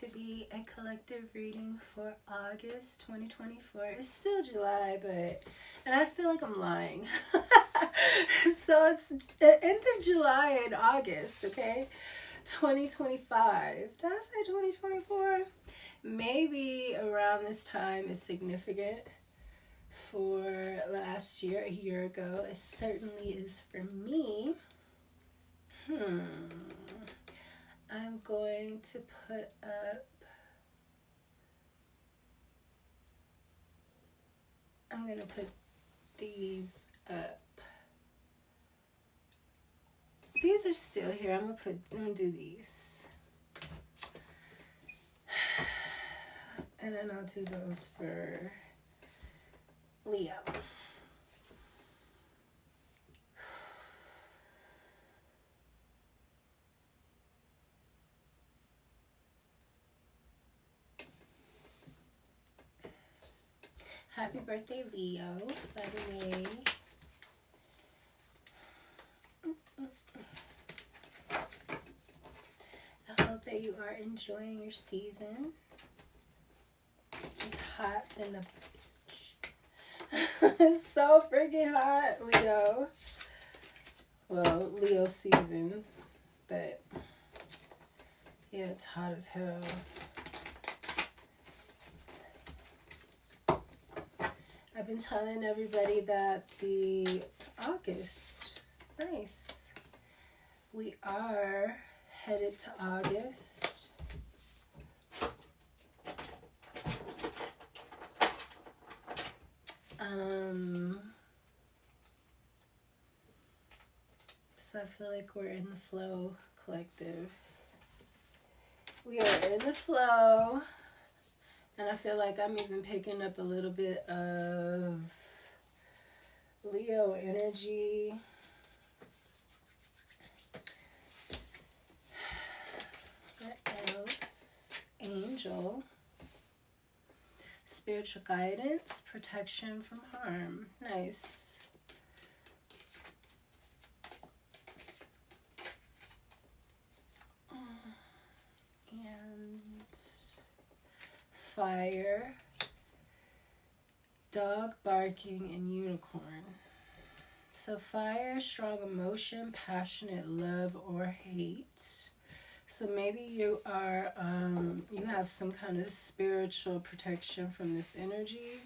To be a collective reading for August 2024. It's still July, and I feel like I'm lying. So it's the end of July and August, okay? 2025. Did I say 2024? Maybe around this time is significant for last year, a year ago. It certainly is for me. I'm going to put up, I'm going to put these up. These are still here. I'm going to do these. And then I'll do those for Leo. Happy birthday, Leo, by the way. I hope that you are enjoying your season. It's hot in the it's so freaking hot, Leo. Well, Leo season, but yeah, it's hot as hell. I've been telling everybody that the August, nice. We are headed to August. So I feel like we're in the flow collective. We are in the flow. And I feel like I'm even picking up a little bit of Leo energy. What else? Angel. Spiritual guidance, protection from harm. Nice. And fire, dog barking, and unicorn. So fire, strong emotion, passionate love or hate. So maybe you are, you have some kind of spiritual protection from this energy.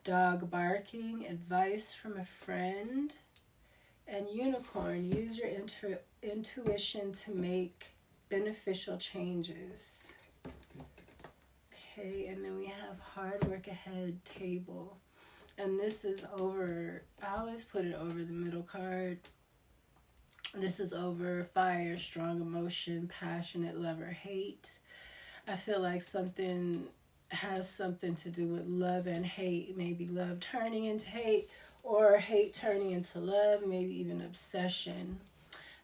Dog barking, advice from a friend. And unicorn, use your intuition to make beneficial changes. Okay, and then we have hard work ahead, table. And this is over, I always put it over the middle card. This is over fire, strong emotion, passionate love or hate. I feel like something has something to do with love and hate. Maybe love turning into hate or hate turning into love, maybe even obsession.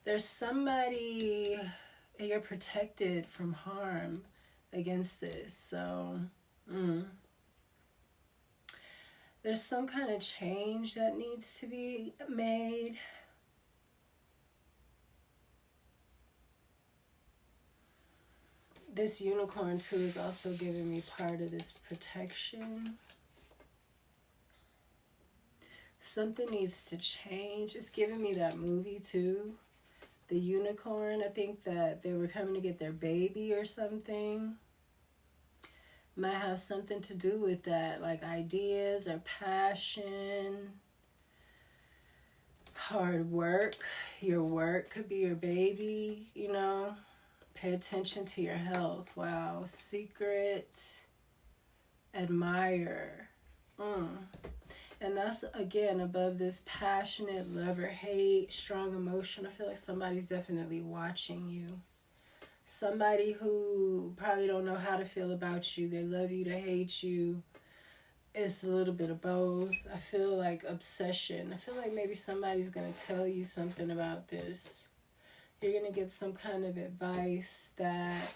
There's somebody, you're protected from harm against this. So there's some kind of change that needs to be made. This unicorn too is also giving me part of this protection. Something needs to change. It's giving me that movie too. The unicorn, I think that they were coming to get their baby or something. Might have something to do with that, like ideas or passion. Hard work. Your work could be your baby, you know. Pay attention to your health. Wow. Secret. Admire. And that's, again, above this passionate love or hate, strong emotion. I feel like somebody's definitely watching you. Somebody who probably don't know how to feel about you. They love you, they hate you. It's a little bit of both. I feel like obsession. I feel like maybe somebody's going to tell you something about this. You're going to get some kind of advice that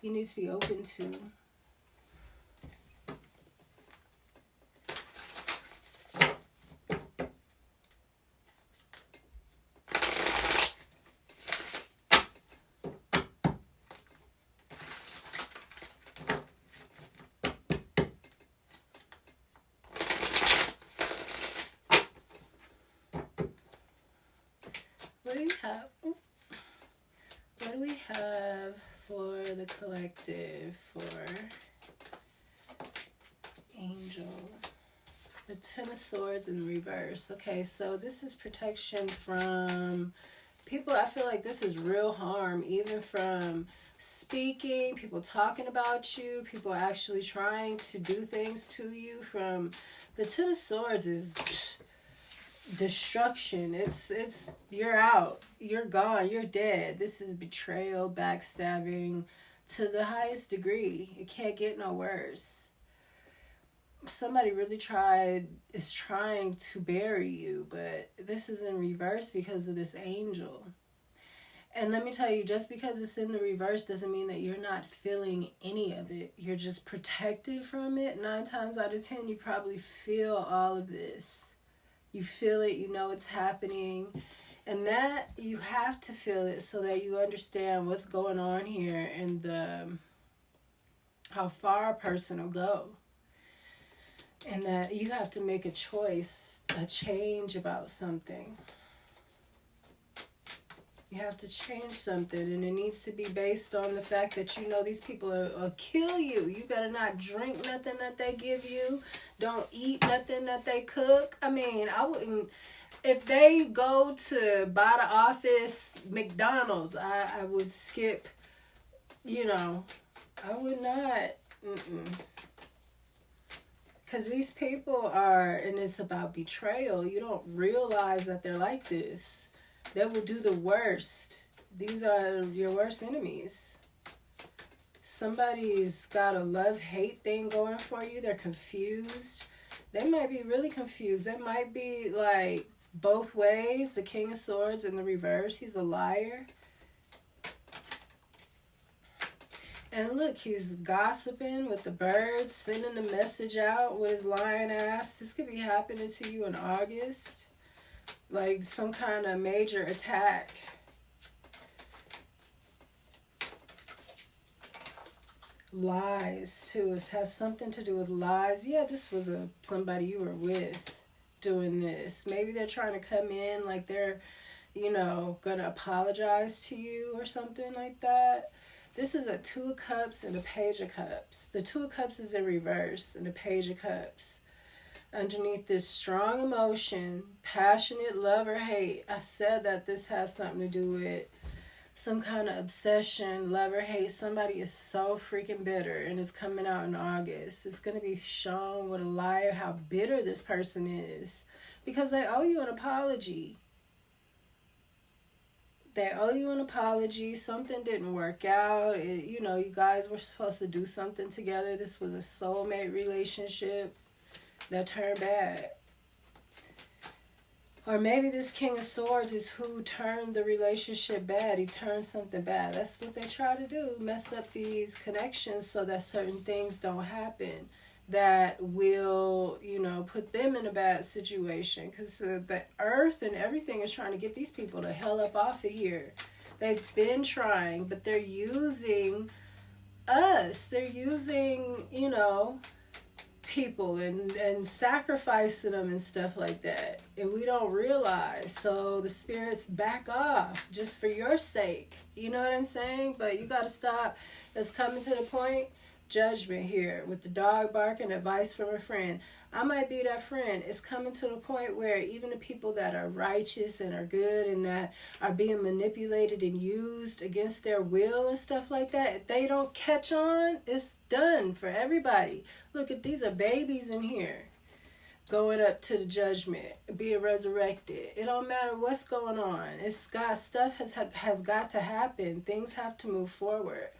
you need to be open to. What do we have? What do we have for the collective for Angel? The Ten of Swords in reverse. Okay, so this is protection from people. I feel like this is real harm, even from speaking, people talking about you, people actually trying to do things to you. From the Ten of Swords is destruction. It's you're out, you're gone, you're dead. This is betrayal, backstabbing to the highest degree. It can't get no worse. Somebody really is trying to bury you, but this is in reverse because of this angel. And let me tell you, just because it's in the reverse doesn't mean that you're not feeling any of it. You're just protected from it. 9 times out of 10, you probably feel all of this. You feel it, you know it's happening. And that, you have to feel it so that you understand what's going on here and how far a person will go. And that you have to make a choice, a change about something. You have to change something, and it needs to be based on the fact that you know these people will kill you. You better not drink nothing that they give you. Don't eat nothing that they cook. I mean, I wouldn't. If they go to buy the office McDonald's, I would skip, you know, I would not. Because these people are, and it's about betrayal. You don't realize that they're like this. They will do the worst. These are your worst enemies. Somebody's got a love-hate thing going for you. They're confused. They might be really confused. They might be like both ways. The King of Swords in the reverse. He's a liar. And look, he's gossiping with the birds, sending a message out with his lying ass. This could be happening to you in August. Like some kind of major attack. Lies, too. It has something to do with lies. Yeah, this was somebody you were with doing this. Maybe they're trying to come in like they're, you know, going to apologize to you or something like that. This is a 2 of Cups and a Page of Cups. The 2 of Cups is in reverse and the Page of Cups. Underneath this strong emotion, passionate love or hate, I said that this has something to do with some kind of obsession, love or hate. Somebody is so freaking bitter, and it's coming out in August. It's going to be shown with a liar how bitter this person is because they owe you an apology. They owe you an apology. Something didn't work out. You know, you guys were supposed to do something together. This was a soulmate relationship that turned bad. Or maybe this King of Swords is who turned the relationship bad. He turned something bad. That's what they try to do. Mess up these connections so that certain things don't happen that will, you know, put them in a bad situation. Because the earth and everything is trying to get these people the hell up off of here. They've been trying, but they're using us. They're using, you know, people and sacrificing them and stuff like that. And we don't realize. So the spirits back off just for your sake. You know what I'm saying? But you got to stop. It's coming to the point. Judgment here with the dog barking, advice from a friend. I might be that friend. It's coming to the point where even the people that are righteous and are good and that are being manipulated and used against their will and stuff like that, if they don't catch on, it's done for everybody. Look, at these are babies in here going up to the judgment, being resurrected. It don't matter what's going on. It's got stuff has got to happen. Things have to move forward.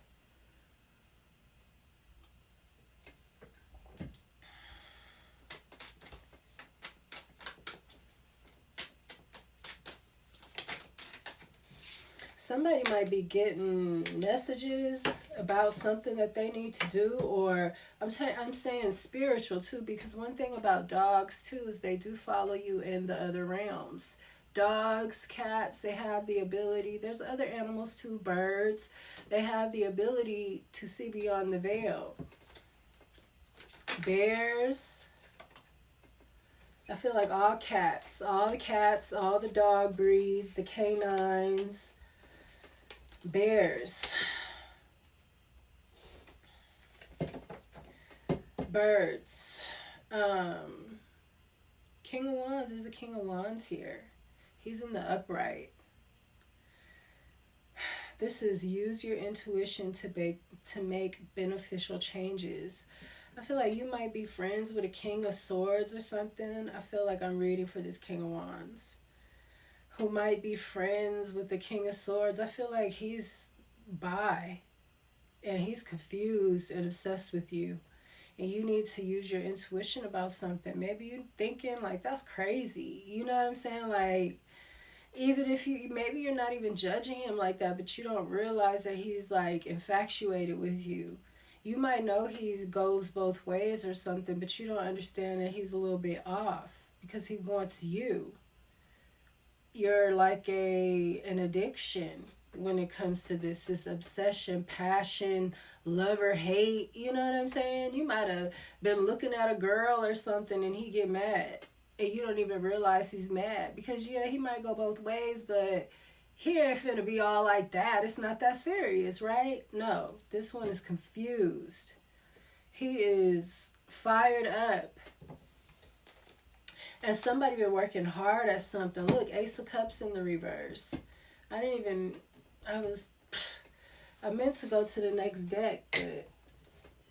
Somebody might be getting messages about something that they need to do, or I'm saying spiritual too, because one thing about dogs too is they do follow you in the other realms. Dogs, cats, they have the ability. There's other animals too, birds. They have the ability to see beyond the veil. Bears. I feel like all cats, all the dog breeds, the canines, bears, birds, King of Wands. There's a King of Wands here. He's in the upright. This is use your intuition to make beneficial changes. I feel like you might be friends with a King of Swords or something. I feel like I'm reading for this King of Wands. Who might be friends with the King of Swords. I feel like he's bi. And he's confused and obsessed with you. And you need to use your intuition about something. Maybe you're thinking like, that's crazy. You know what I'm saying? Like, even if maybe you're not even judging him like that, but you don't realize that he's like infatuated with you. You might know he goes both ways or something, but you don't understand that he's a little bit off because he wants you. You're like an addiction when it comes to this obsession, passion, love or hate. You know what I'm saying? You might have been looking at a girl or something and he get mad. And you don't even realize he's mad. Because, yeah, he might go both ways, but he ain't finna be all like that. It's not that serious, right? No, this one is confused. He is fired up. And somebody been working hard at something. Look, Ace of Cups in the reverse. I meant to go to the next deck, but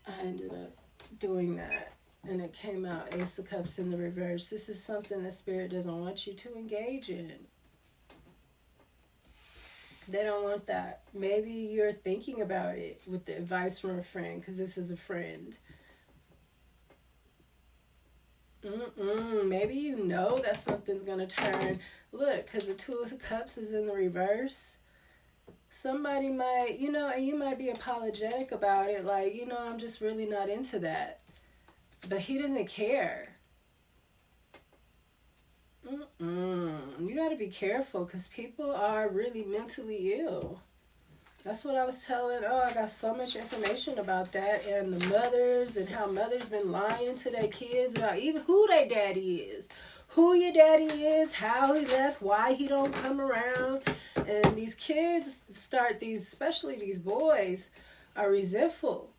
I ended up doing that. And it came out Ace of Cups in the reverse. This is something that Spirit doesn't want you to engage in. They don't want that. Maybe you're thinking about it with the advice from a friend, because this is a friend. Maybe you know that something's going to turn. Look, because the Two of Cups is in the reverse. Somebody might, and you might be apologetic about it. Like, I'm just really not into that. But he doesn't care. You got to be careful because people are really mentally ill. That's what I was telling. I got so much information about that and the mothers and how mothers been lying to their kids about even who their daddy is. Who your daddy is, how he left, why he don't come around. And these kids especially these boys, are resentful.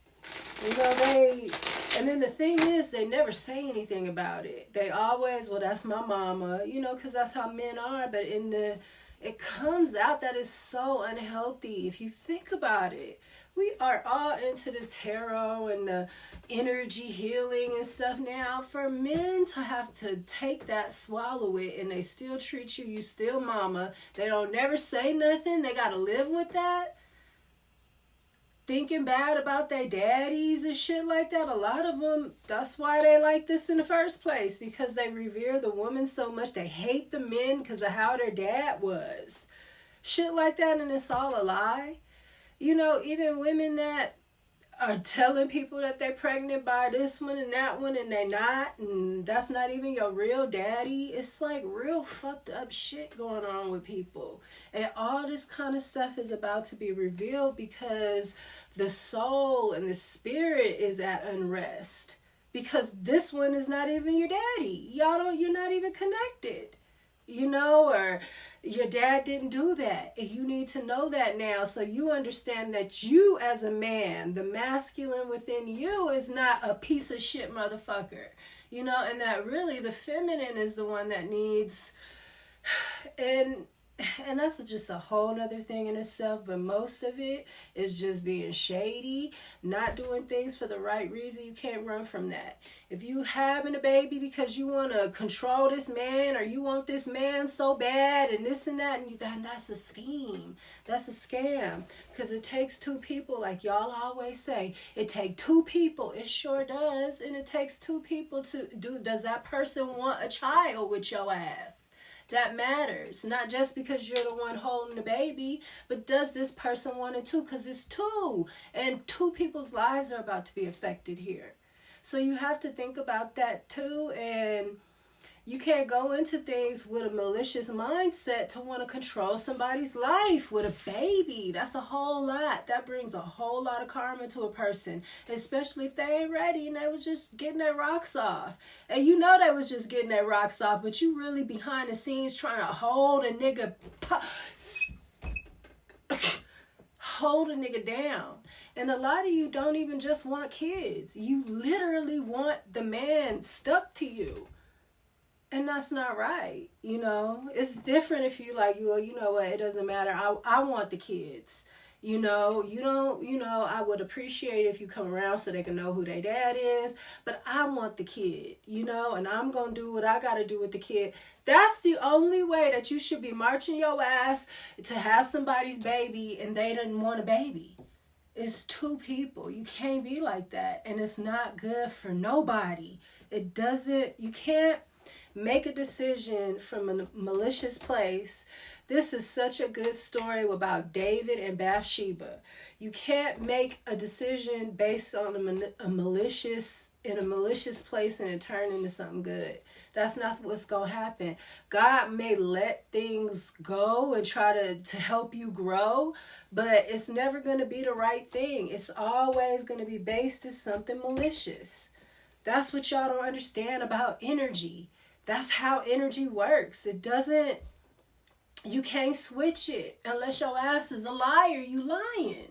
And then the thing is, they never say anything about it. They always, well, that's my mama, because that's how men are. But it comes out that is so unhealthy. If you think about it, we are all into the tarot and the energy healing and stuff now. For men to have to take that, swallow it, and they still treat you still mama. They don't never say nothing. They got to live with that. Thinking bad about their daddies and shit like that. A lot of them, that's why they like this in the first place. Because they revere the woman so much. They hate the men because of how their dad was. Shit like that, and it's all a lie. Even women that are telling people that they're pregnant by this one and that one and they're not. And that's not even your real daddy. It's like real fucked up shit going on with people. And all this kind of stuff is about to be revealed because the soul and the spirit is at unrest because this one is not even your daddy. You're not even connected, or your dad didn't do that. And you need to know that now so you understand that you as a man, the masculine within you is not a piece of shit motherfucker, and that really the feminine is the one that needs, and that's just a whole nother thing in itself, but most of it is just being shady, not doing things for the right reason. You can't run from that. If you having a baby because you want to control this man or you want this man so bad and this and that, and that's a scheme. That's a scam because it takes two people, like y'all always say. It takes two people. It sure does, and it takes two people to do. Does that person want a child with your ass? That matters. Not just because you're the one holding the baby, but does this person want it too? Because it's two. And two people's lives are about to be affected here. So you have to think about that too. And You can't go into things with a malicious mindset to want to control somebody's life with a baby. That's a whole lot. That brings a whole lot of karma to a person, especially if they ain't ready and they was just getting their rocks off. And you know they was just getting their rocks off, but you really behind the scenes trying to hold a nigga down. And a lot of you don't even just want kids. You literally want the man stuck to you. And that's not right. You know, it's different if you like, well, you know what, it doesn't matter. I want the kids. You know, I would appreciate if you come around so they can know who their dad is. But I want the kid, you know, and I'm going to do what I got to do with the kid. That's the only way that you should be marching your ass to have somebody's baby and they didn't want a baby. It's two people. You can't be like that. And it's not good for nobody. You can't make a decision from a malicious place. This is such a good story about David and Bathsheba. You can't make a decision based on a malicious place and it turn into something good. That's not what's going to happen. God may let things go and try to help you grow, but it's never going to be the right thing. It's always going to be based in something malicious. That's what y'all don't understand about energy. That's how energy works. You can't switch it unless your ass is a liar. You lying.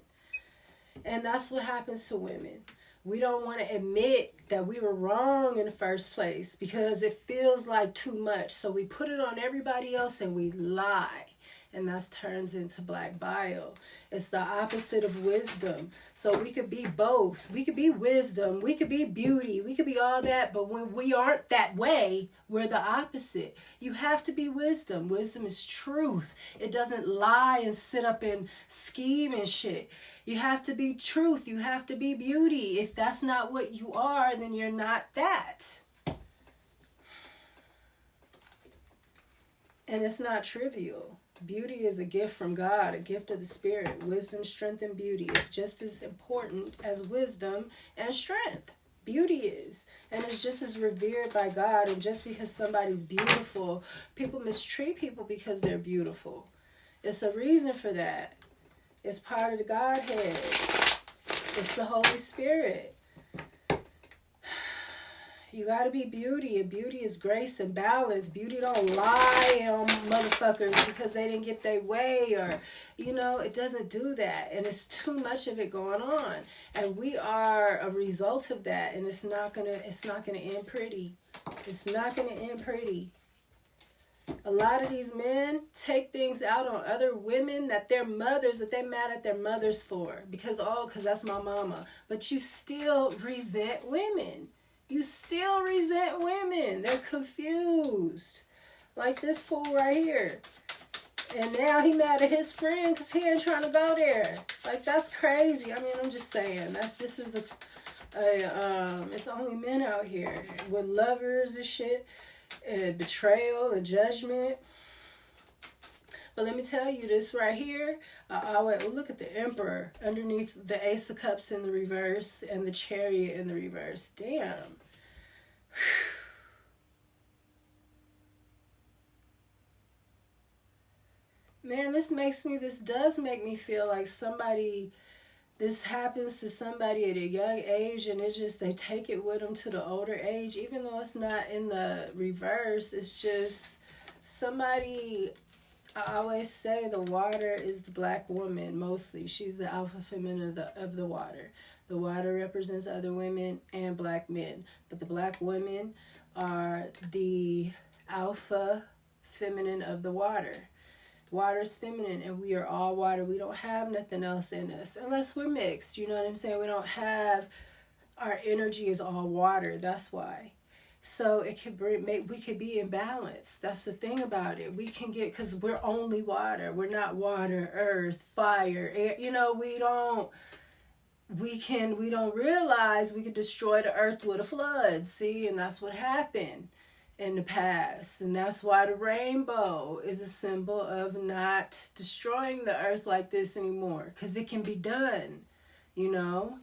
And that's what happens to women. We don't want to admit that we were wrong in the first place because it feels like too much. So we put it on everybody else and we lie. And that turns into black bile. It's the opposite of wisdom. So we could be both. We could be wisdom. We could be beauty. We could be all that. But when we aren't that way, we're the opposite. You have to be wisdom. Wisdom is truth. It doesn't lie and sit up and scheme and shit. You have to be truth. You have to be beauty. If that's not what you are, then you're not that. And it's not trivial. Beauty is a gift from God, a gift of the spirit. Wisdom, strength, and beauty is just as important as wisdom and strength. Beauty is. And it's just as revered by God. And just because somebody's beautiful, people mistreat people because they're beautiful. It's a reason for that. It's part of the Godhead. It's the Holy Spirit. You got to be beauty, and beauty is grace and balance. Beauty don't lie on motherfuckers because they didn't get their way, or, you know, it doesn't do that. And it's too much of it going on. And we are a result of that, and it's not gonna end pretty. It's not gonna end pretty. A lot of these men take things out on other women that they're mad at their mothers for. Because that's my mama. But you still resent women. You still resent women. They're confused. Like this fool right here. And now he mad at his friend because he ain't trying to go there. Like, that's crazy. I mean, I'm just saying. It's only men out here with lovers and shit. And betrayal and judgment. But let me tell you this right here. Look at the Emperor underneath the Ace of Cups in the reverse and the Chariot in the reverse. Damn. Man, this does make me feel like this happens to somebody at a young age, and they take it with them to the older age, even though it's not in the reverse. It's just somebody. I always say the water is the black woman, mostly. She's the alpha feminine of the water. The water represents other women and black men. But the black women are the alpha feminine of the water. Water's feminine, and we are all water. We don't have nothing else in us unless we're mixed. You know what I'm saying? We don't have, our energy is all water. That's why. So we could be in balance. That's the thing about it. We can get, because we're only water. We're not water, earth, fire, air. You know, we don't realize we could destroy the earth with a flood. See, and that's what happened in the past. And that's why the rainbow is a symbol of not destroying the earth like this anymore. Because it can be done, you know.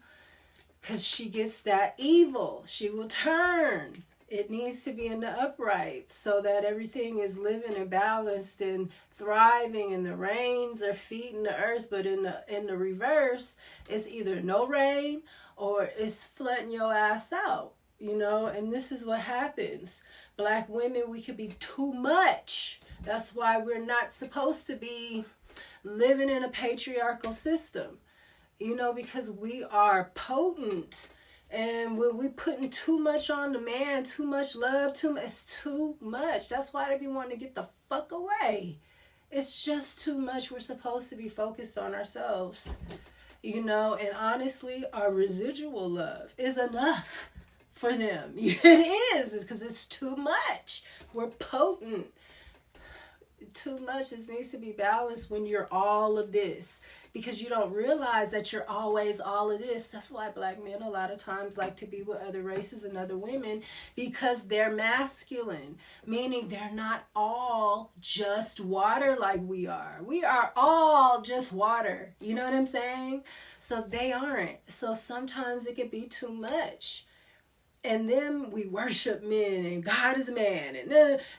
Because she gets that evil. She will turn. It needs to be in the upright so that everything is living and balanced and thriving, and the rains are feeding the earth. But in the reverse, it's either no rain or it's flooding your ass out, you know. And this is what happens. Black women, we could be too much. That's why we're not supposed to be living in a patriarchal system, you know, because we are potent. And when we putting too much on the man, too much love, it's too much. That's why they be wanting to get the fuck away. It's just too much. We're supposed to be focused on ourselves, you know. And honestly, our residual love is enough for them. It is. It's because it's too much. We're potent. Too much. This needs to be balanced when you're all of this, because you don't realize that you're always all of this. That's why black men a lot of times like to be with other races and other women, because they're masculine, meaning they're not all just water like we are. We are all just water. You know what I'm saying? So they aren't. So sometimes it could be too much. And then we worship men, and God is a man,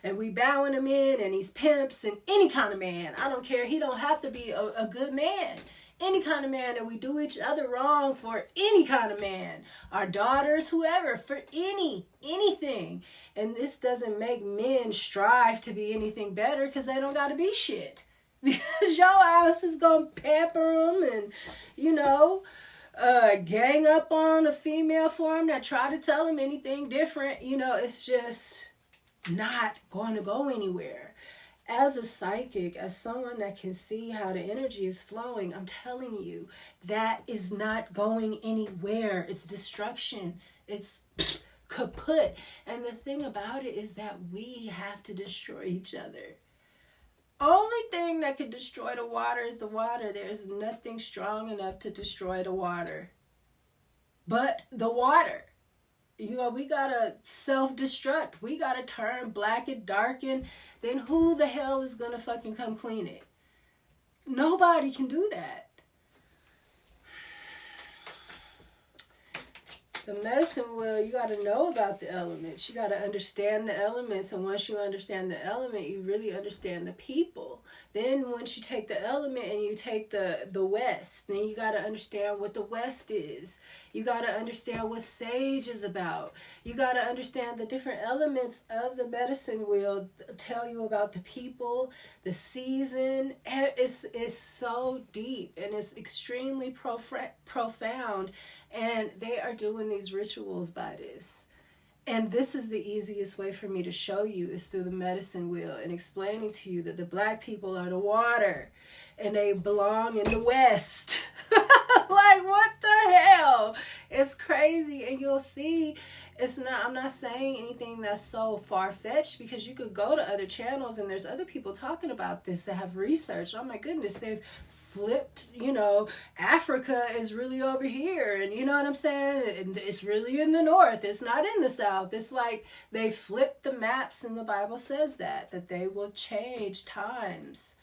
and we bowing him in, and he's pimps, and any kind of man. I don't care. He don't have to be a good man. Any kind of man, and we do each other wrong for any kind of man. Our daughters, whoever, for anything. And this doesn't make men strive to be anything better, because they don't got to be shit. Because your ass is going to pamper them and, you know, gang up on a female for him that try to tell him anything different. You know, it's just not going to go anywhere. As a psychic, as someone that can see how the energy is flowing, I'm telling you, that is not going anywhere. It's destruction. It's kaput. And the thing about it is that we have to destroy each other. Only thing that can destroy the water is the water. There's nothing strong enough to destroy the water but the water. You know, we gotta self-destruct. We gotta turn black and darken. Then who the hell is gonna fucking come clean it? Nobody can do that. The medicine wheel, you got to know about the elements. You got to understand the elements. And once you understand the element, you really understand the people. Then once you take the element and you take the West, then you got to understand what the West is. You got to understand what sage is about. You got to understand the different elements of the medicine wheel. Tell you about the people, the season. It's so deep, and it's extremely profound. And they are doing these rituals by this. And this is the easiest way for me to show you, is through the medicine wheel and explaining to you that the black people are the water and they belong in the West. Like, what the hell? It's crazy. And you'll see, I'm not saying anything that's so far-fetched, because you could go to other channels and there's other people talking about this that have researched. Oh my goodness, they've flipped, you know, Africa is really over here, and you know what I'm saying? And it's really in the north. It's not in the south. It's like they flipped the maps, and the Bible says that they will change times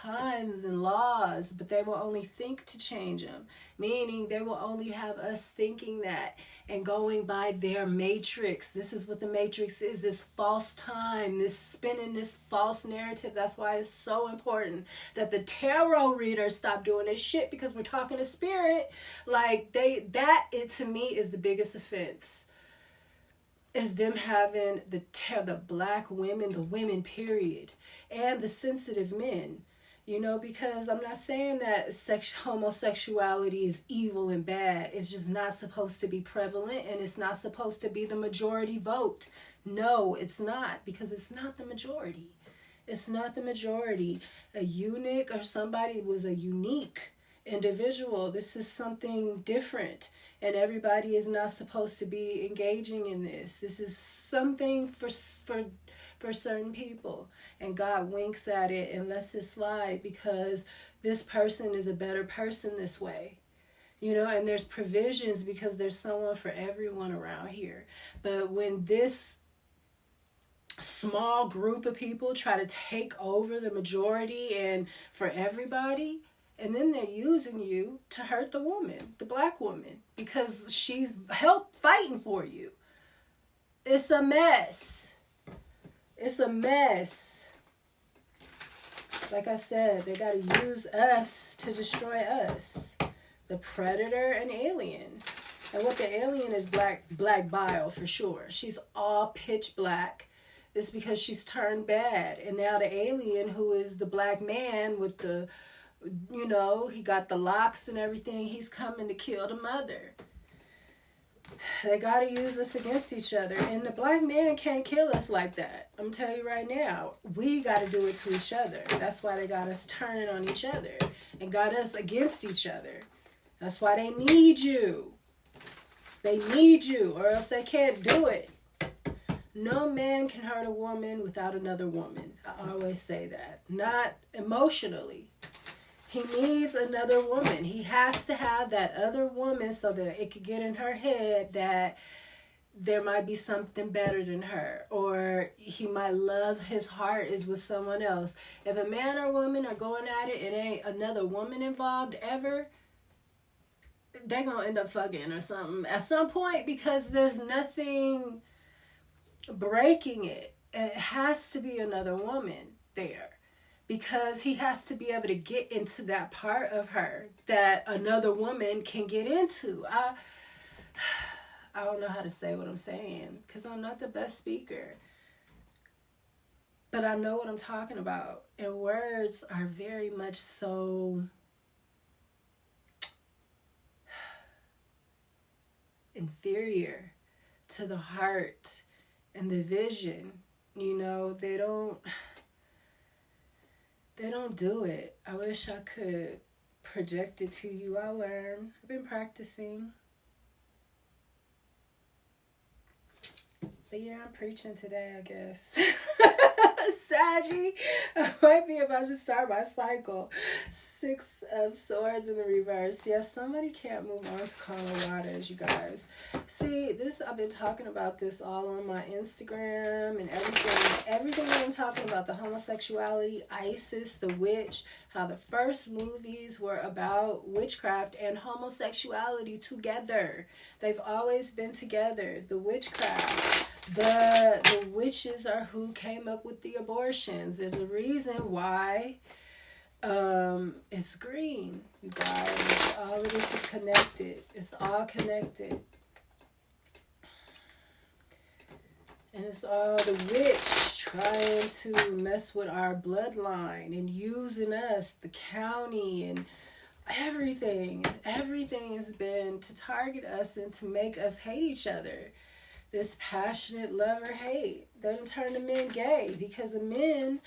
and laws, but they will only think to change them, meaning they will only have us thinking that and going by their matrix. This is what the matrix is, this false time, this spinning, this false narrative. That's why it's so important that the tarot readers stop doing this shit, because we're talking to spirit. Like, it to me is the biggest offense, is them having the black women, the women period, and the sensitive men. You know, because I'm not saying that homosexuality is evil and bad. It's just not supposed to be prevalent, and it's not supposed to be the majority vote. No, it's not, because it's not the majority. It's not the majority. A eunuch or somebody was a unique individual. This is something different, and everybody is not supposed to be engaging in this. This is something for certain people, and God winks at it and lets it slide, because this person is a better person this way, you know. And there's provisions, because there's someone for everyone around here. But when this small group of people try to take over the majority and for everybody, and then they're using you to hurt the woman, the black woman, because she's fighting for you. It's a mess. It's a mess. Like I said, they got to use us to destroy us. The predator and alien. And what the alien is black bile for sure. She's all pitch black. It's because she's turned bad. And now the alien, who is the black man with the, you know, he got the locks and everything, he's coming to kill the mother. They got to use us against each other. And the black man can't kill us like that. I'm telling you right now. We got to do it to each other. That's why they got us turning on each other. And got us against each other. That's why they need you. They need you, or else they can't do it. No man can hurt a woman without another woman. I always say that. Not emotionally. He needs another woman. He has to have that other woman so that it could get in her head that there might be something better than her. Or he might love, his heart is with someone else. If a man or woman are going at it and ain't another woman involved ever, they're going to end up fucking or something at some point, because there's nothing breaking it. It has to be another woman there, because he has to be able to get into that part of her that another woman can get into. I don't know how to say what I'm saying, because I'm not the best speaker, but I know what I'm talking about. And words are very much so inferior to the heart and the vision. You know, they don't do it. I wish I could project it to you. I'll learn. I've been practicing. But yeah, I'm preaching today, I guess. Saggy. I might be about to start my cycle. 6 of Swords in the reverse. Yes, somebody can't move on to calmer waters, you guys. See, I've been talking about this all on my Instagram and everything. Everything that I'm talking about, the homosexuality, ISIS, the witch, how the first movies were about witchcraft and homosexuality together. They've always been together. The witchcraft. The witches are who came up with the abortions. There's a reason why it's green, you guys. All of this is connected. It's all connected. And it's all the witch trying to mess with our bloodline and using us, the county, and everything. Everything has been to target us and to make us hate each other. This passionate love or hate. They done turn the men gay, because a man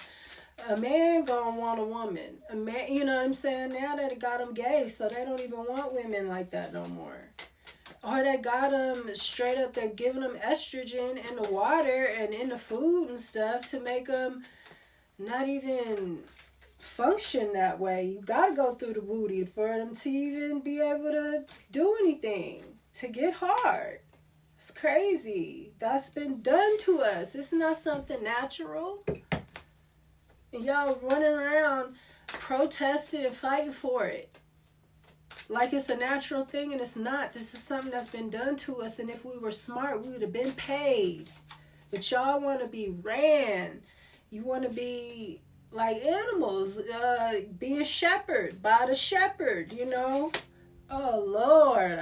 gonna want a woman. A man, you know what I'm saying? Now they got them gay, so they don't even want women like that no more. Or they got them straight up, they're giving them estrogen in the water and in the food and stuff to make them not even function that way. You gotta go through the booty for them to even be able to do anything, to get hard. It's crazy. That's been done to us. It's not something natural. And y'all running around protesting and fighting for it like it's a natural thing, and it's not. This is something that's been done to us, and if we were smart, we would have been paid. But y'all want to be ran. You want to be like animals, being shepherded by the shepherd, you know? Oh, Lord.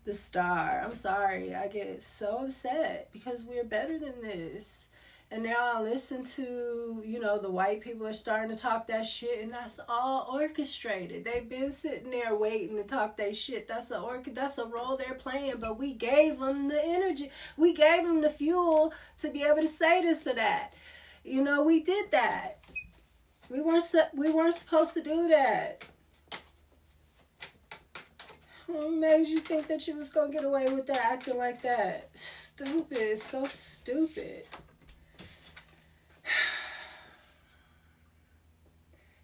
The star. I'm sorry. I get so upset because we're better than this. And now I listen to, you know, the white people are starting to talk that shit, and that's all orchestrated. They've been sitting there waiting to talk that shit. That's a role they're playing, but we gave them the energy. We gave them the fuel to be able to say this or that. You know, we did that. We weren't supposed to do that. What made you think that you was going to get away with that, acting like that? Stupid. So stupid.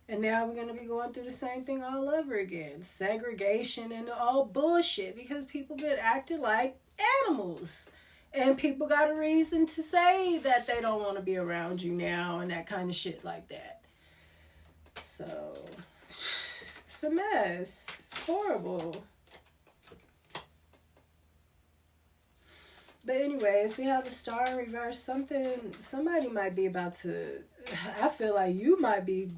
And now we're going to be going through the same thing all over again. Segregation and all bullshit, because people been acting like animals. And people got a reason to say that they don't want to be around you now and that kind of shit like that. So, it's a mess. It's horrible. But anyways, we have the star in reverse. Somebody might be about to, I feel like you might be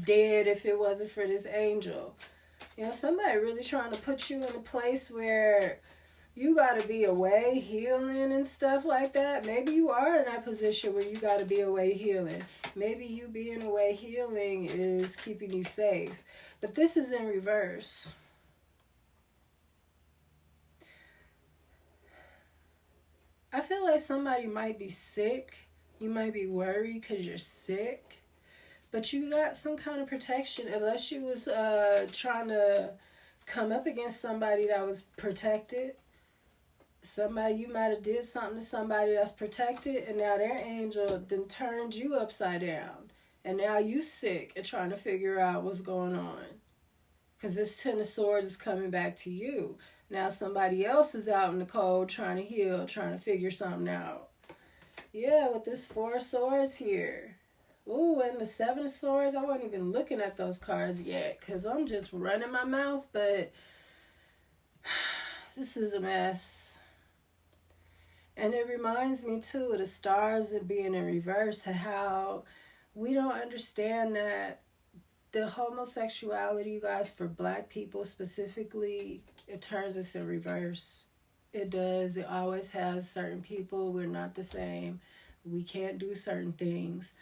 dead if it wasn't for this angel. You know, somebody really trying to put you in a place where you got to be away healing and stuff like that. Maybe you are in that position where you got to be away healing. Maybe you being away healing is keeping you safe. But this is in reverse. I feel like somebody might be sick. You might be worried because you're sick. But you got some kind of protection, unless you was trying to come up against somebody that was protected. Somebody, you might have did something to somebody that's protected, and now their angel then turned you upside down. And now you sick and trying to figure out what's going on. Because this Ten of Swords is coming back to you. Now somebody else is out in the cold trying to heal, trying to figure something out. Yeah, with this Four of Swords here. Ooh, and the Seven of Swords, I wasn't even looking at those cards yet because I'm just running my mouth, but this is a mess. And it reminds me too of the stars and being in reverse, and how we don't understand that the homosexuality, you guys, for black people specifically, it turns us in reverse. It does. It always has. Certain people, we're not the same. We can't do certain things.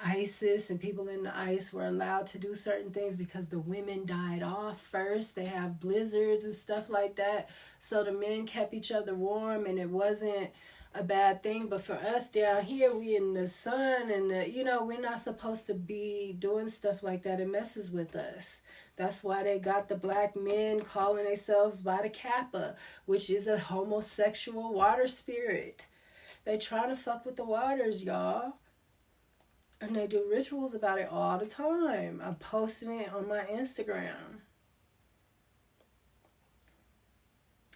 ISIS and people in the ice were allowed to do certain things because the women died off first. They have blizzards and stuff like that. So the men kept each other warm, and it wasn't a bad thing. But for us down here, we in the sun, and we're not supposed to be doing stuff like that. It messes with us. That's why they got the black men calling themselves by the Kappa, which is a homosexual water spirit. They trying to fuck with the waters, y'all. And they do rituals about it all the time. I'm posting it on my Instagram.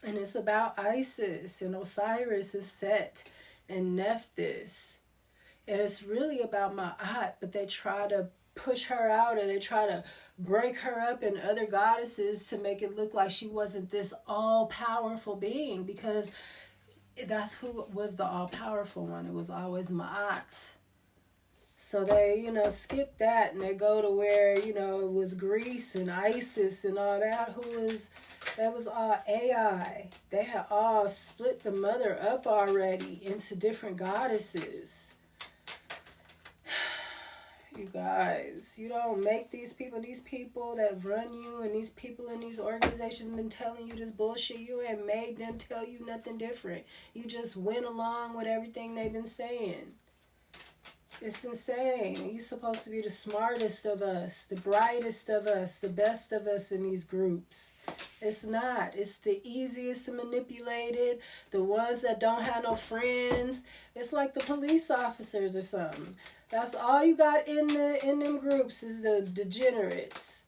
And it's about Isis and Osiris and Set and Nephthys. And it's really about Ma'at, but they try to push her out, and they try to break her up in other goddesses to make it look like she wasn't this all-powerful being, because that's who was the all-powerful one. It was always Ma'at. So they, skip that, and they go to where, it was Greece and Isis and all that, that was all AI. They had all split the mother up already into different goddesses. You guys, you don't make these people that run you, and these people in these organizations been telling you this bullshit. You ain't made them tell you nothing different. You just went along with everything they've been saying. It's insane. You're supposed to be the smartest of us, the brightest of us, the best of us in these groups. It's not. It's the easiest to manipulate it. The ones that don't have no friends. It's like the police officers or something. That's all you got in them groups is the degenerates.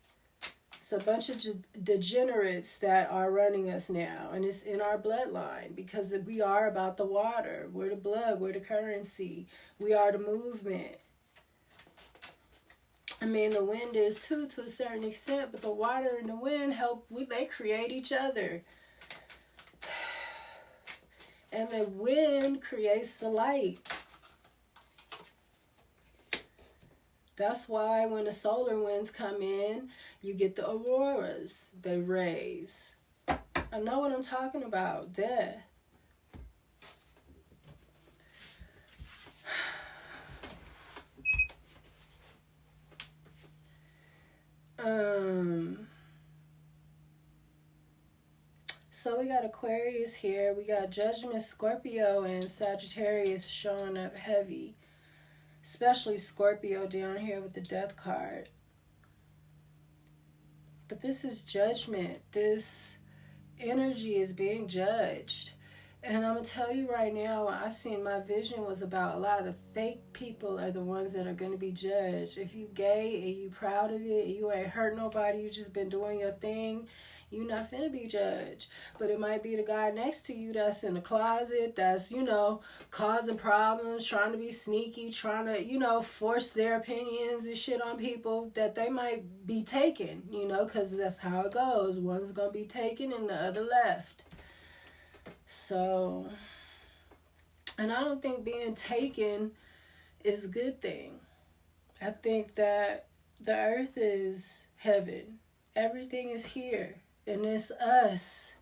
It's a bunch of degenerates that are running us now. And it's in our bloodline because we are about the water. We're the blood. We're the currency. We are the movement. I mean, the wind is too, to a certain extent, but the water and the wind they create each other. And the wind creates the light. That's why when the solar winds come in, you get the auroras, the rays. I know what I'm talking about, death. So we got Aquarius here. We got Judgment, Scorpio, and Sagittarius showing up heavy. Especially Scorpio down here with the Death card. But this is judgment. This energy is being judged. And I'm going to tell you right now, I seen my vision was about a lot of the fake people are the ones that are going to be judged. If you gay and you proud of it, you ain't hurt nobody, you just been doing your thing, you're not finna be judged. But it might be the guy next to you that's in the closet, that's, causing problems, trying to be sneaky, trying to, force their opinions and shit on people that they might be taken, because that's how it goes. One's going to be taken and the other left. So, And I don't think being taken is a good thing. I think that the earth is heaven. Everything is here. And it's us.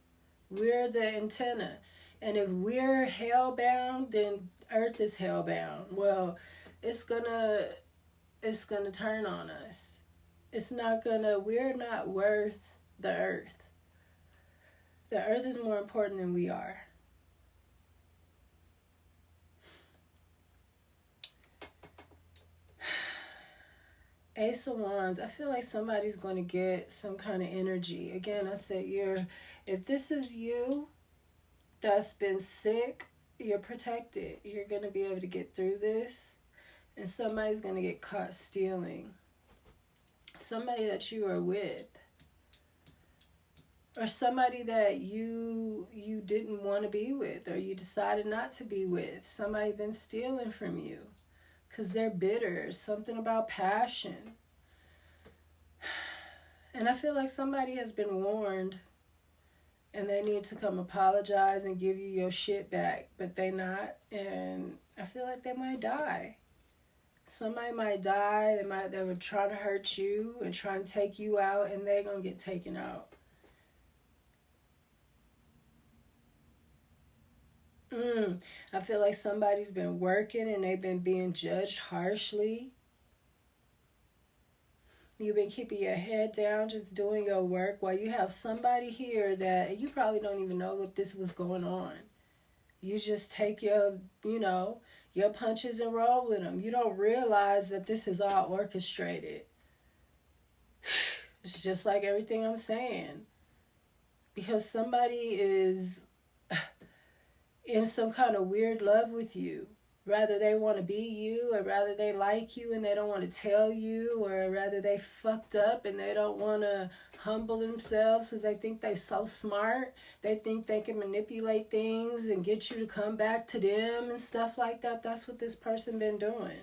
We're the antenna. And if we're hellbound, then earth is hellbound. Well, it's gonna turn on us. We're not worth the earth. The earth is more important than we are. Ace of Wands, I feel like somebody's going to get some kind of energy. Again, I said, if this is you that's been sick, you're protected. You're going to be able to get through this. And somebody's going to get caught stealing. Somebody that you are with. Or somebody that you didn't want to be with, or you decided not to be with. Somebody been stealing from you. Because they're bitter. Something about passion. And I feel like somebody has been warned. And they need to come apologize and give you your shit back. But they not. And I feel like they might die. Somebody might die. They were trying to hurt you and trying to take you out. And they're going to get taken out. I feel like somebody's been working and they've been being judged harshly. You've been keeping your head down, just doing your work, while you have somebody here that you probably don't even know what this was going on. You just take your punches and roll with them. You don't realize that this is all orchestrated. It's just like everything I'm saying. Because somebody is in some kind of weird love with you. Rather they want to be you, or rather they like you and they don't want to tell you, or rather they fucked up and they don't want to humble themselves because they think they're so smart. They think they can manipulate things and get you to come back to them and stuff like that. That's what this person been doing.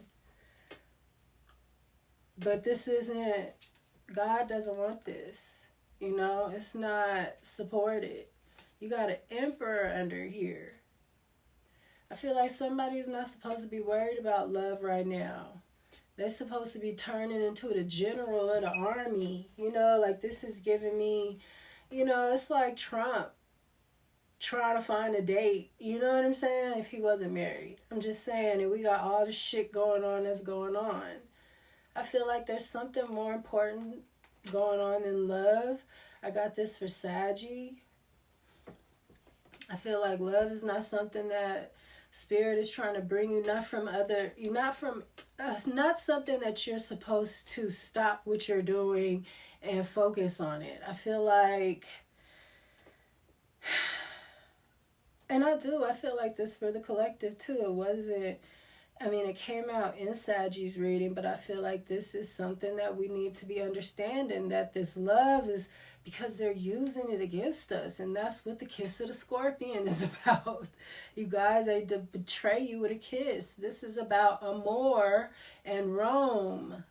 But this isn't, God doesn't want this. It's not supported. You got an Emperor under here. I feel like somebody's not supposed to be worried about love right now. They're supposed to be turning into the general of the army. Like this is giving me, it's like Trump trying to find a date. You know what I'm saying? If he wasn't married. I'm just saying, and we got all the shit going on that's going on. I feel like there's something more important going on than love. I got this for Saggy. I feel like love is not something that Spirit is trying to bring you, not something that you're supposed to stop what you're doing and focus on it. I feel like, and I feel like this for the collective too. It came out in Saggy's reading, but I feel like this is something that we need to be understanding, that this love is because they're using it against us. And that's what the kiss of the scorpion is about. You guys, they betray you with a kiss. This is about Amor and Rome.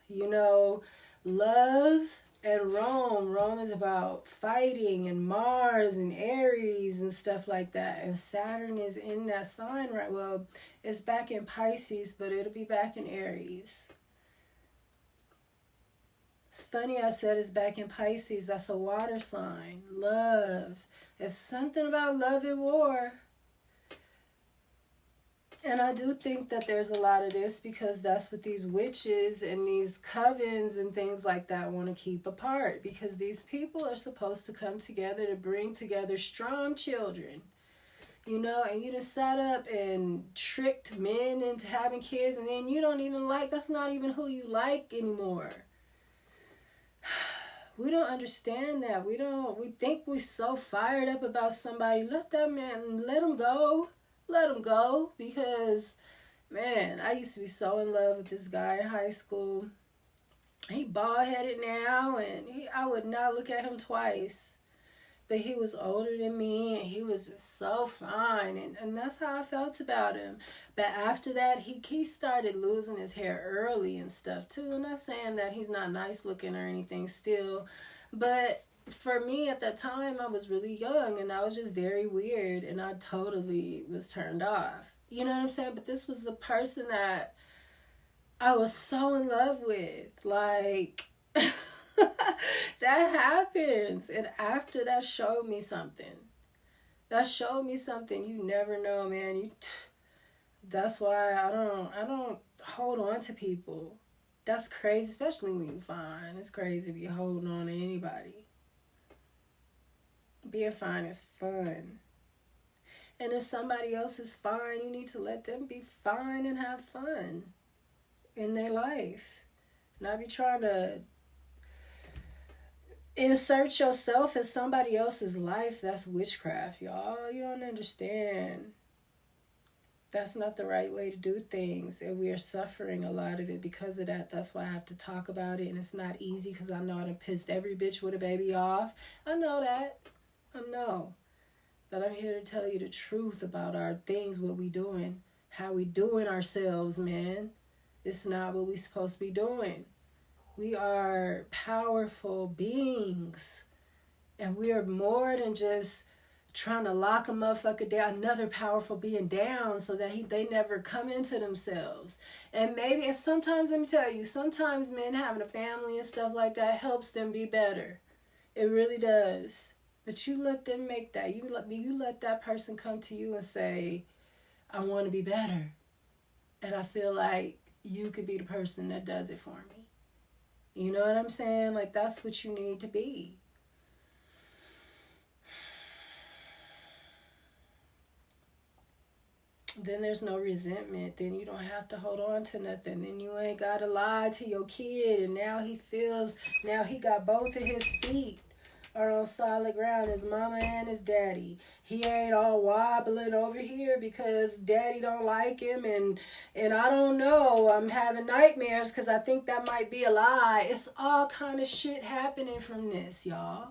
Love and Rome. Rome is about fighting, and Mars and Aries and stuff like that. And Saturn is in that sign, right? Well, it's back in Pisces, but it'll be back in Aries. It's funny I said it's back in Pisces. That's a water sign. Love. It's something about love and war. And I do think that there's a lot of this because that's what these witches and these covens and things like that want to keep apart. Because these people are supposed to come together to bring together strong children. And you just sat up and tricked men into having kids, and then you don't even that's not even who you like anymore. We don't understand that. We think we're so fired up about somebody. Let that man, let him go. Let him go. Because, man, I used to be so in love with this guy in high school. He bald-headed now, and I would not look at him twice. But he was older than me, and he was just so fine. And that's how I felt about him. But after that, he started losing his hair early and stuff, too. I'm not saying that he's not nice looking or anything still. But for me, at that time, I was really young, and I was just very weird. And I totally was turned off. You know what I'm saying? But this was the person that I was so in love with. Like, that happens. And after that showed me something. That showed me something. You never know, man. That's why I don't hold on to people. That's crazy, especially when you fine. It's crazy to be holding on to anybody. Being fine is fun. And if somebody else is fine, you need to let them be fine and have fun in their life. Not be trying to insert yourself in somebody else's life. That's witchcraft, y'all. You don't understand. That's not the right way to do things. And we are suffering a lot of it because of that. That's why I have to talk about it. And it's not easy because I know I done pissed every bitch with a baby off. I know that. I know. But I'm here to tell you the truth about our things, what we doing, how we doing ourselves, man. It's not what we supposed to be doing. We are powerful beings. And we are more than just trying to lock a motherfucker down, another powerful being down so that they never come into themselves. And maybe, and sometimes, let me tell you, sometimes men having a family and stuff like that helps them be better. It really does. But you let them make that. You let that person come to you and say, I want to be better. And I feel like you could be the person that does it for me. You know what I'm saying? Like, that's what you need to be. Then there's no resentment. Then you don't have to hold on to nothing. Then you ain't got to lie to your kid. And now he got both of his feet are on solid ground, his mama and his daddy. He ain't all wobbling over here because daddy don't like him and I don't know, I'm having nightmares because I think that might be a lie. It's all kind of shit happening from this, y'all.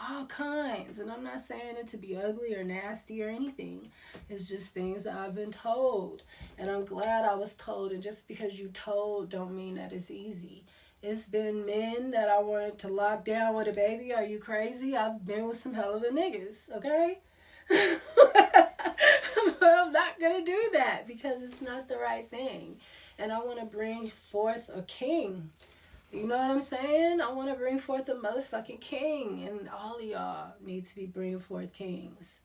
All kinds. And I'm not saying it to be ugly or nasty or anything. It's just things that I've been told. And I'm glad I was told. And just because you told don't mean that it's easy. It's been men that I wanted to lock down with a baby. Are you crazy? I've been with some hell of a niggas, okay? I'm not going to do that because it's not the right thing. And I want to bring forth a king. You know what I'm saying? I want to bring forth a motherfucking king. And all of y'all need to be bringing forth kings.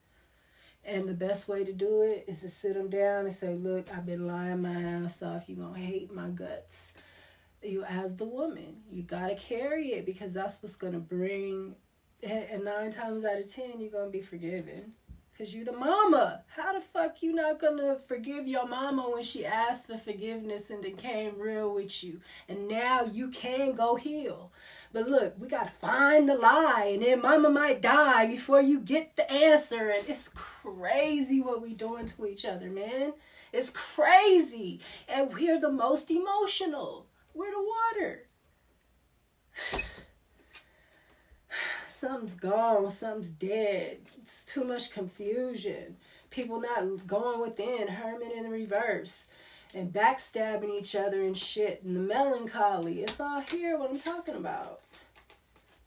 And the best way to do it is to sit them down and say, look, I've been lying my ass off. You're going to hate my guts. You as the woman, you got to carry it because that's what's going to bring, and 9 times out of 10, you're going to be forgiven because you the mama. How the fuck you not going to forgive your mama when she asked for forgiveness and then came real with you? And now you can go heal. But look, we got to find the lie and then mama might die before you get the answer. And it's crazy what we doing to each other, man. It's crazy. And we're the most emotional. We're the water. Something's gone. Something's dead. It's too much confusion. People not going within. Hermit in reverse. And backstabbing each other and shit. And the melancholy. It's all here what I'm talking about.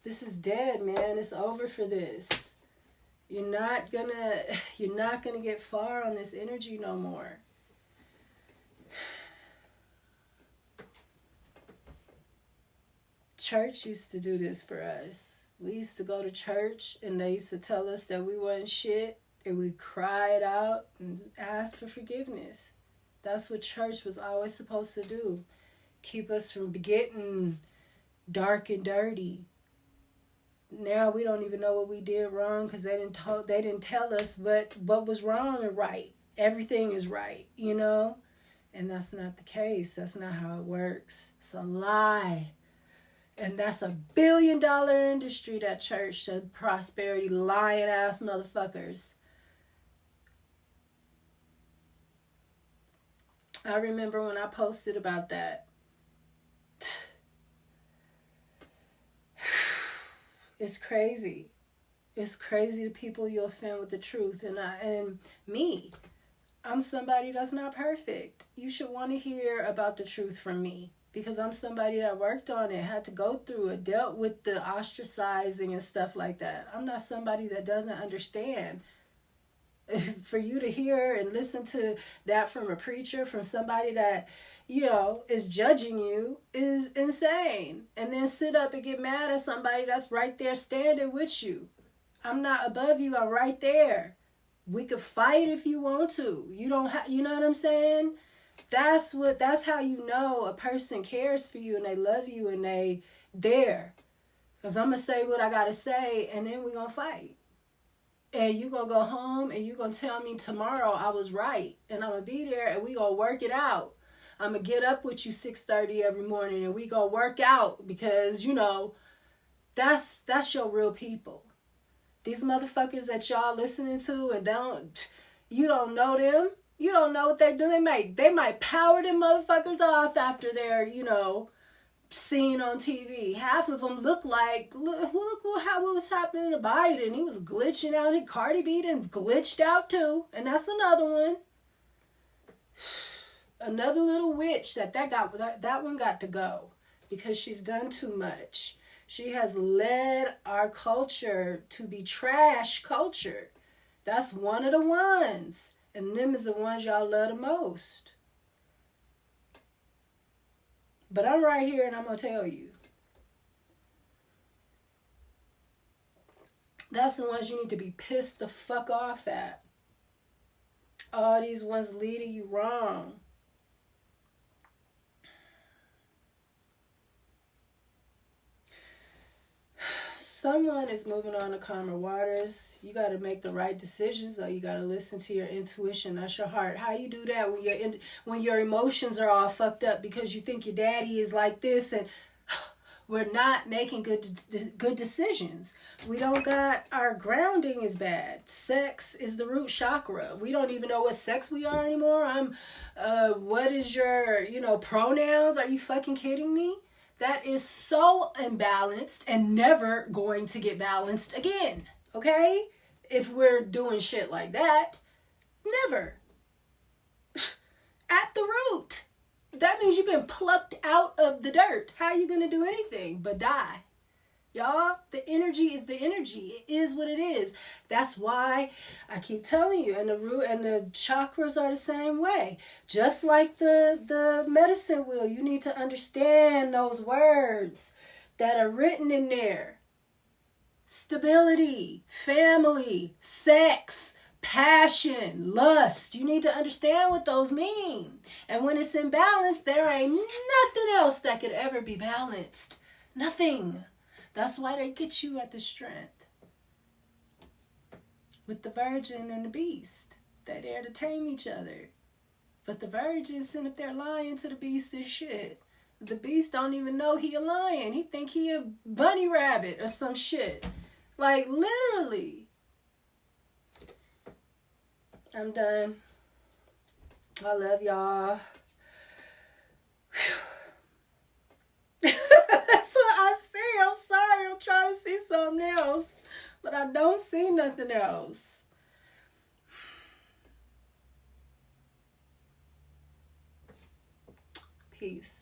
This is dead, man. It's over for this. You're not gonna get far on this energy no more. Church used to do this for us. We used to go to church and they used to tell us that we wasn't shit and we cried out and asked for forgiveness. That's what church was always supposed to do. Keep us from getting dark and dirty. Now we don't even know what we did wrong because they didn't tell us what was wrong and right. Everything is right, you know? And that's not the case. That's not how it works. It's a lie. And that's a $1 billion industry, that church, that prosperity, lying ass motherfuckers. I remember when I posted about that. It's crazy. It's crazy the people you offend with the truth. And me, I'm somebody that's not perfect. You should want to hear about the truth from me. Because I'm somebody that worked on it, had to go through it, dealt with the ostracizing and stuff like that. I'm not somebody that doesn't understand. For you to hear and listen to that from a preacher, from somebody that, is judging you, is insane. And then sit up and get mad at somebody that's right there standing with you. I'm not above you, I'm right there. We could fight if you want to. You don't have, you know what I'm saying? That's how you know a person cares for you and they love you and they there. Because I'm going to say what I got to say and then we're going to fight. And you going to go home and you going to tell me tomorrow I was right. And I'm going to be there and we going to work it out. I'm going to get up with you 6:30 every morning and we going to work out because, that's your real people. These motherfuckers that y'all listening to and you don't know them. You don't know what they do. They might power them motherfuckers off after they're, seen on TV. Half of them look what was happening to Biden. He was glitching out. And Cardi B done glitched out too. And that's another one. Another little witch that one got to go because she's done too much. She has led our culture to be trash culture. That's one of the ones. And them is the ones y'all love the most. But I'm right here and I'm going to tell you. That's the ones you need to be pissed the fuck off at. All these ones leading you wrong. Someone is moving on to calmer waters. You got to make the right decisions, or you got to listen to your intuition. That's your heart. How you do that when your emotions are all fucked up because you think your daddy is like this, and we're not making good decisions. We don't got, our grounding is bad. Sex is the root chakra. We don't even know what sex we are anymore. What is your, pronouns? Are you fucking kidding me? That is so imbalanced and never going to get balanced again. Okay? If we're doing shit like that, never. At the root. That means you've been plucked out of the dirt. How are you going to do anything but die? Y'all, the energy is the energy. It is what it is. That's why I keep telling you, and the root and the chakras are the same way. Just like the medicine wheel, you need to understand those words that are written in there. Stability, family, sex, passion, lust. You need to understand what those mean. And when it's in balance, there ain't nothing else that could ever be balanced. Nothing. That's why they get you at the strength. With the virgin and the beast. They're there to tame each other. But the virgin sitting up there lying to the beast and shit. The beast don't even know he a lion. He think he a bunny rabbit or some shit. Like, literally. I'm done. I love y'all. That's what I see. I'm sorry. I'm trying to see something else. But I don't see nothing else. Peace.